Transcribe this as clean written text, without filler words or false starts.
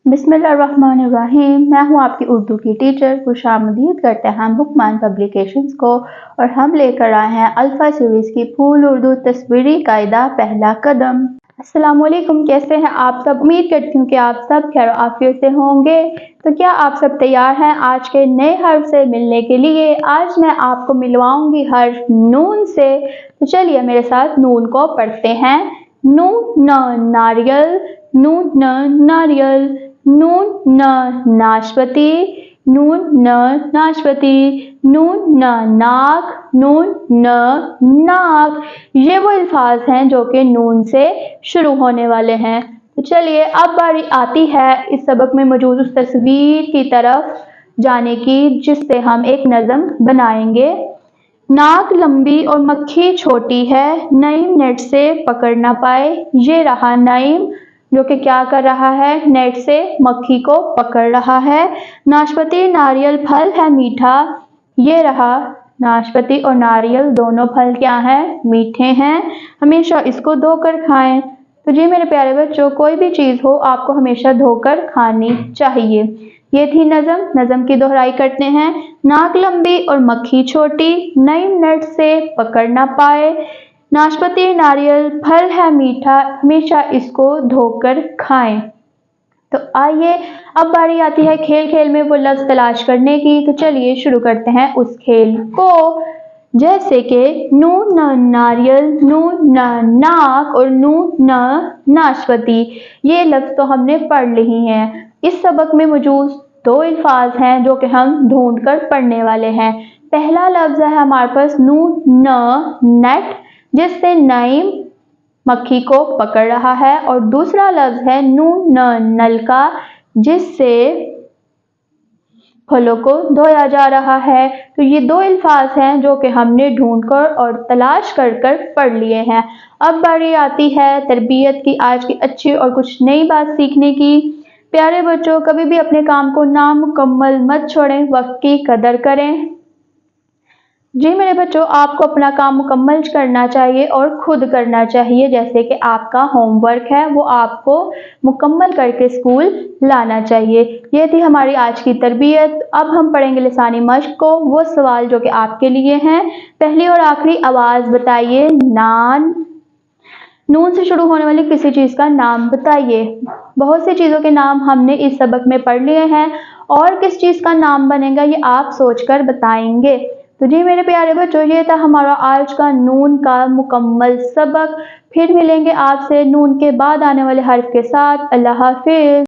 बिस्मिल्लाहिर्रहमानिर्रहीम। मैं हूँ आपकी उर्दू की टीचर। खुशामदीद करते हैं हम बुकमान पब्लिकेशंस को और हम लेकर आए हैं अल्फ़ा सीरीज़ की फूल उर्दू तस्वीरी कायदा पहला कदम। अस्सलाम वालेकुम, कैसे हैं आप सब? उम्मीद करती हूँ कि आप सब खैर आफियत से होंगे। तो क्या आप सब तैयार हैं आज के नए हर्फ से मिलने के लिए? आज मैं आपको मिलवाऊंगी हर्फ नून से। तो चलिए मेरे साथ नून को पढ़ते हैं। नून न नारियल, नून न नारियल, नून न नाशपती, नून न नाशपती, नून न नाक, नून न नाक। ये वो अल्फाज हैं जो कि नून से शुरू होने वाले हैं। तो चलिए अब बारी आती है इस सबक में मौजूद उस तस्वीर की तरफ जाने की जिससे हम एक नज़म बनाएंगे। नाक लंबी और मक्खी छोटी है, नईम नेट से पकड़ ना पाए। ये रहा नईम जो कि क्या कर रहा है, नेट से मक्खी को पकड़ रहा है। नाशपाती नारियल फल है मीठा, ये रहा नाशपाती और नारियल दोनों फल क्या हैं, मीठे हैं। हमेशा इसको धोकर खाएं। तो जी मेरे प्यारे बच्चों, कोई भी चीज़ हो आपको हमेशा धोकर खानी चाहिए। ये थी नज़म की दोहराई करते हैं। नाक लंबी और मक्खी छोटी, नईम नेट से पकड़ ना पाए। नाशपाती नारियल फल है मीठा, हमेशा इसको धोकर खाएं। तो आइए अब बारी आती है खेल खेल में वो लफ्ज़ तलाश करने की। तो चलिए शुरू करते हैं उस खेल को। जैसे कि नून न नारियल, नून न नाक और नून न नाशपाती, ये लफ्ज़ तो हमने पढ़ लिए हैं। इस सबक में मौजूद दो अल्फाज हैं जो कि हम ढूंढ कर पढ़ने वाले हैं। पहला लफ्ज़ है हमारे पास नून न नेट, जिससे नईम मक्खी को पकड़ रहा है, और दूसरा लफ्ज़ है नून न नलका, जिससे फलों को धोया जा रहा है। तो ये दो अल्फाज हैं जो कि हमने ढूंढकर और तलाश कर कर पढ़ लिए हैं। अब बारी आती है तरबियत की, आज की अच्छी और कुछ नई बात सीखने की। प्यारे बच्चों, कभी भी अपने काम को नामुकम्मल मत छोड़ें, वक्त की कदर करें। जी मेरे बच्चों, आपको अपना काम मुकम्मल करना चाहिए और खुद करना चाहिए। जैसे कि आपका होमवर्क है वो आपको मुकम्मल करके स्कूल लाना चाहिए। ये थी हमारी आज की तरबियत। अब हम पढ़ेंगे लिसानी मश्क को, वो सवाल जो कि आपके लिए हैं। पहली और आखिरी आवाज़ बताइए। नान, नून से शुरू होने वाली किसी चीज़ का नाम बताइए। बहुत सी चीज़ों के नाम हमने इस सबक में पढ़ लिए हैं, और किस चीज़ का नाम बनेगा ये आप सोचकर बताएंगे। तो जी मेरे प्यारे बच्चों, ये था हमारा आज का नून का मुकम्मल सबक। फिर मिलेंगे आपसे नून के बाद आने वाले हर्फ के साथ। अल्लाह हाफिज़।